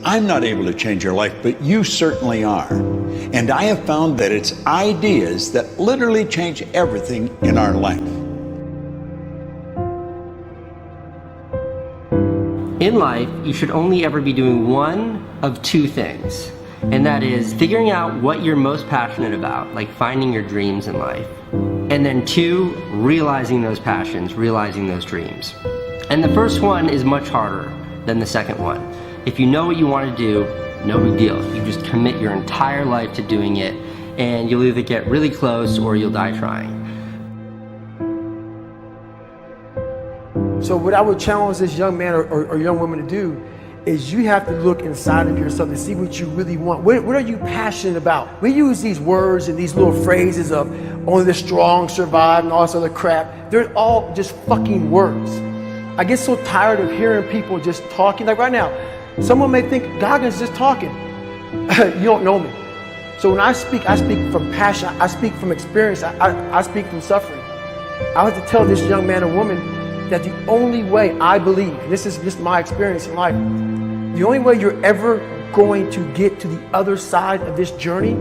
I'm not able to change your life, but you certainly are. And I have found that it's ideas that literally change everything in our life. In life, you should only ever be doing one of two things, and that is figuring out what you're most passionate about, like finding your dreams in life. And then two, realizing those passions, realizing those dreams. And the first one is much harder than the second one. If you know what you want to do, no big deal. You just commit your entire life to doing it, and you'll either get really close or you'll die trying. So what I would challenge this young man or young woman to do is you have to look inside of yourself and see what you really want. What are you passionate about? We use these words and these little phrases of only the strong survive and all this other crap. They're all just fucking words. I get so tired of hearing people just talking. Like right now, someone may think Goggins is just talking. You don't know me. So when I speak from passion. I speak from experience. I speak from suffering. I have to tell this young man or woman that the only way I believe, this is just my experience in life, the only way you're ever going to get to the other side of this journey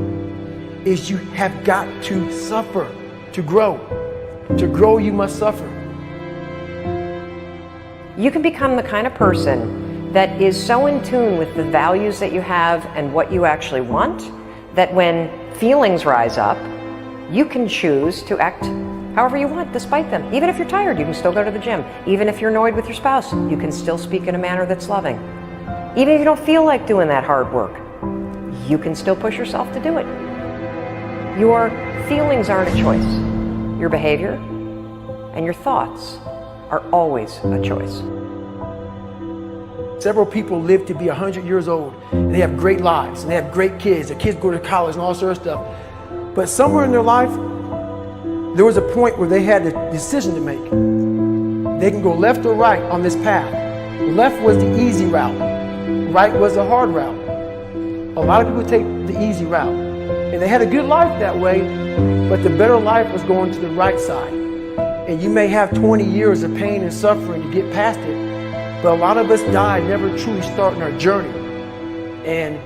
is you have got to suffer to grow. To grow, you must suffer. You can become the kind of person that is so in tune with the values that you have and what you actually want, that when feelings rise up, you can choose to act however you want, despite them. Even if you're tired, you can still go to the gym. Even if you're annoyed with your spouse, you can still speak in a manner that's loving. Even if you don't feel like doing that hard work, you can still push yourself to do it. Your feelings aren't a choice. Your behavior and your thoughts are always a choice. Several people live to be 100 years old, and they have great lives, and they have great kids. Their kids go to college and all sorts of stuff. But somewhere in their life, there was a point where they had a decision to make. They can go left or right on this path. Left was the easy route. Right was the hard route. A lot of people take the easy route. And they had a good life that way, but the better life was going to the right side. And you may have 20 years of pain and suffering to get past it, but a lot of us die never truly starting our journey. And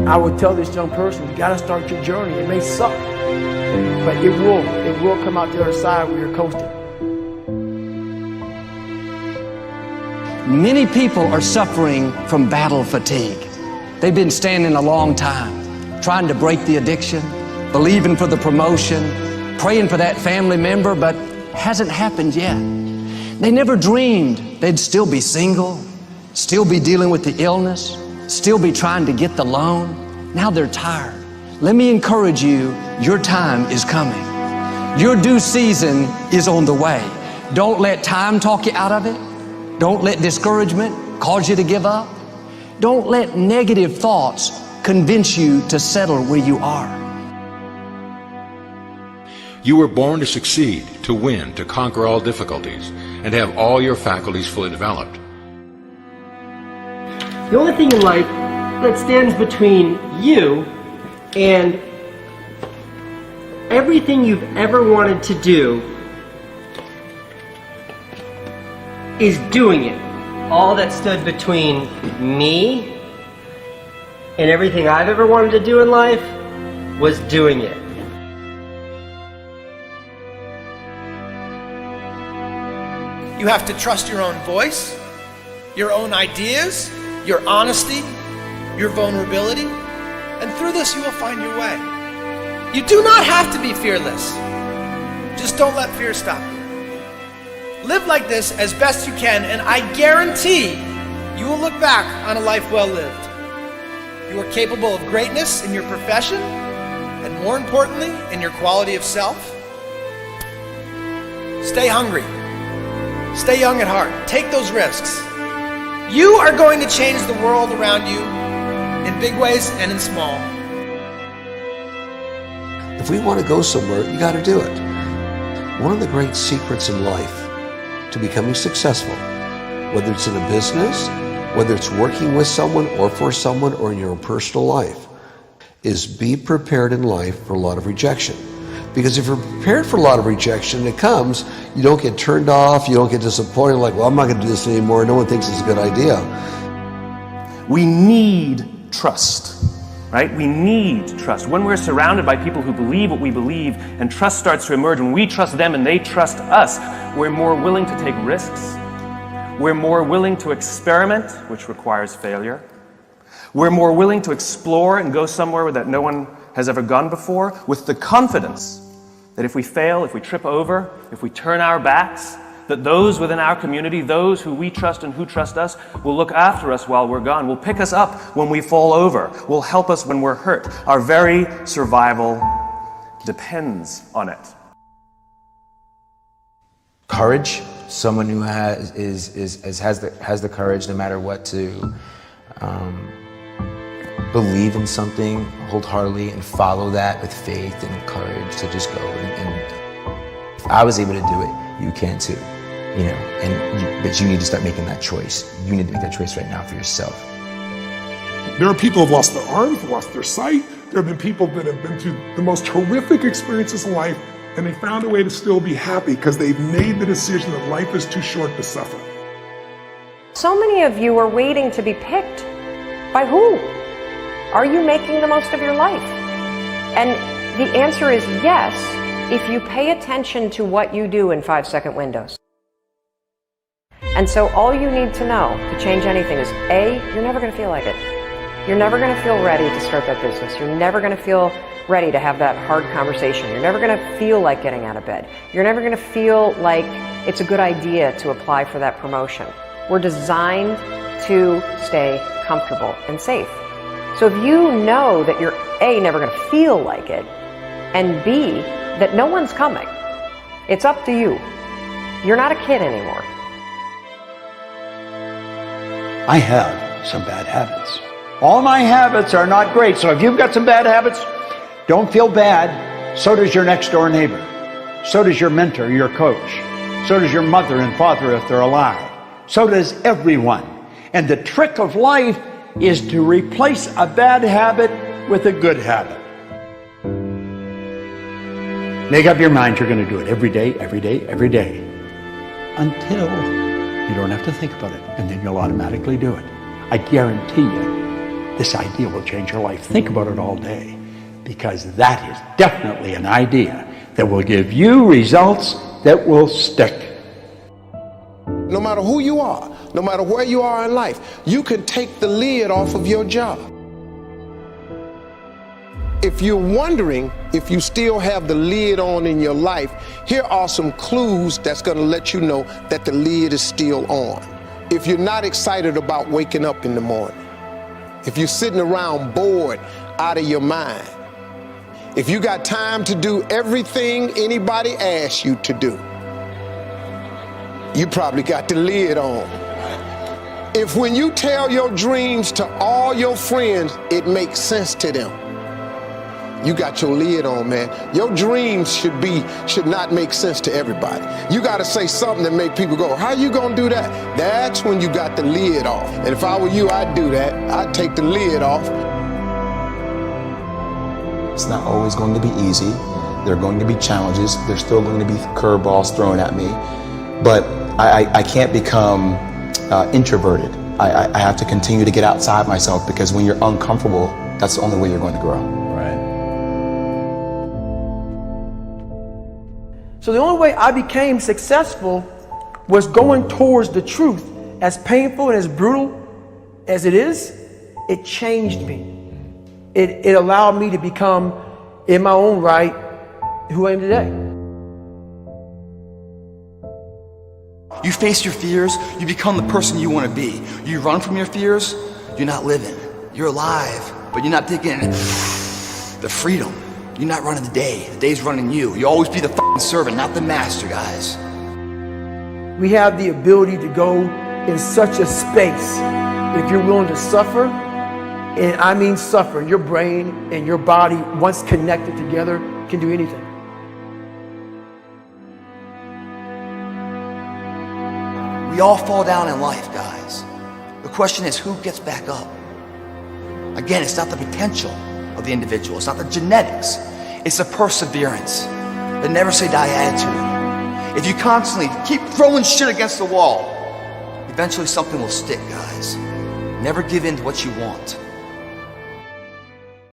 I would tell this young person, you gotta start your journey. It may suck, but it will come out the other side where you're coasting. Many people are suffering from battle fatigue. They've been standing a long time, trying to break the addiction, believing for the promotion, praying for that family member, but hasn't happened yet. They never dreamed they'd still be single, still be dealing with the illness, still be trying to get the loan. Now they're tired. Let me encourage you, your time is coming. Your due season is on the way. Don't let time talk you out of it. Don't let discouragement cause you to give up. Don't let negative thoughts convince you to settle where you are. You were born to succeed, to win, to conquer all difficulties, and have all your faculties fully developed. The only thing in life that stands between you and everything you've ever wanted to do is doing it. All that stood between me and everything I've ever wanted to do in life was doing it. You have to trust your own voice, your own ideas, your honesty, your vulnerability, and through this you will find your way. You do not have to be fearless. Just don't let fear stop you. Live like this as best you can, and I guarantee you will look back on a life well lived. You are capable of greatness in your profession, and more importantly, in your quality of self. Stay hungry. Stay young at heart. Take those risks. You are going to change the world around you in big ways and in small. If we want to go somewhere, you got to do it. One of the great secrets in life to becoming successful, whether it's in a business, whether it's working with someone or for someone or in your own personal life, is be prepared in life for a lot of rejection. Because if you're prepared for a lot of rejection and it comes, you don't get turned off, you don't get disappointed, like, well, I'm not going to do this anymore, no one thinks it's a good idea. We need trust, right? We need trust. When we're surrounded by people who believe what we believe and trust starts to emerge, when we trust them and they trust us, we're more willing to take risks. We're more willing to experiment, which requires failure. We're more willing to explore and go somewhere that no one has ever gone before, with the confidence that if we fail, if we trip over, if we turn our backs, that those within our community, those who we trust and who trust us, will look after us while we're gone, will pick us up when we fall over, will help us when we're hurt. Our very survival depends on it. Courage, someone who has the courage no matter what to believe in something wholeheartedly and follow that with faith and courage to just go. And if I was able to do it, you can too. You know, but you need to start making that choice. You need to make that choice right now for yourself. There are people who have lost their arms, lost their sight. There have been people that have been through the most horrific experiences in life, and they found a way to still be happy because they've made the decision that life is too short to suffer. So many of you are waiting to be picked. By who? Are you making the most of your life? And the answer is yes, if you pay attention to what you do in 5-second windows. And so all you need to know to change anything is A, you're never going to feel like it. You're never going to feel ready to start that business. You're never going to feel ready to have that hard conversation. You're never going to feel like getting out of bed. You're never going to feel like it's a good idea to apply for that promotion. We're designed to stay comfortable and safe. So if you know that you're A, never going to feel like it, and B, that no one's coming, it's up to you. You're not a kid anymore. I have some bad habits. All my habits are not great, so if you've got some bad habits, don't feel bad. So does your next door neighbor. So does your mentor, your coach. So does your mother and father if they're alive. So does everyone. And the trick of life is to replace a bad habit with a good habit. Make up your mind you're going to do it every day, every day, every day, until you don't have to think about it, and then you'll automatically do it. I guarantee you, this idea will change your life. Think about it all day, because that is definitely an idea that will give you results that will stick. No matter who you are, no matter where you are in life, you can take the lid off of your job. If you're wondering if you still have the lid on in your life, here are some clues that's going to let you know that the lid is still on. If you're not excited about waking up in the morning, if you're sitting around bored out of your mind, if you got time to do everything anybody asks you to do, you probably got the lid on. If when you tell your dreams to all your friends, it makes sense to them, you got your lid on, man. Your dreams should not make sense to everybody. You got to say something that make people go, how you gonna do that? That's when you got the lid off. And if I were you, I'd do that. I'd take the lid off. It's not always going to be easy. There are going to be challenges. There's still going to be curveballs thrown at me. But I can't become introverted. I have to continue to get outside myself, because when you're uncomfortable, that's the only way you're going to grow. Right. So the only way I became successful was going towards the truth. As painful and as brutal as it is, it changed me. It allowed me to become, in my own right, who I am today. You face your fears, you become the person you want to be. You run from your fears, you're not living. You're alive, but you're not taking the freedom. You're not running the day. The day's running you. You always be the fucking servant, not the master, guys. We have the ability to go in such a space if you're willing to suffer, and I mean suffer. Your brain and your body, once connected together, can do anything. We all fall down in life, guys. The question is, who gets back up? Again, it's not the potential of the individual. It's not the genetics. It's the perseverance, the never say die attitude. If you constantly keep throwing shit against the wall, eventually something will stick, guys. Never give in to what you want.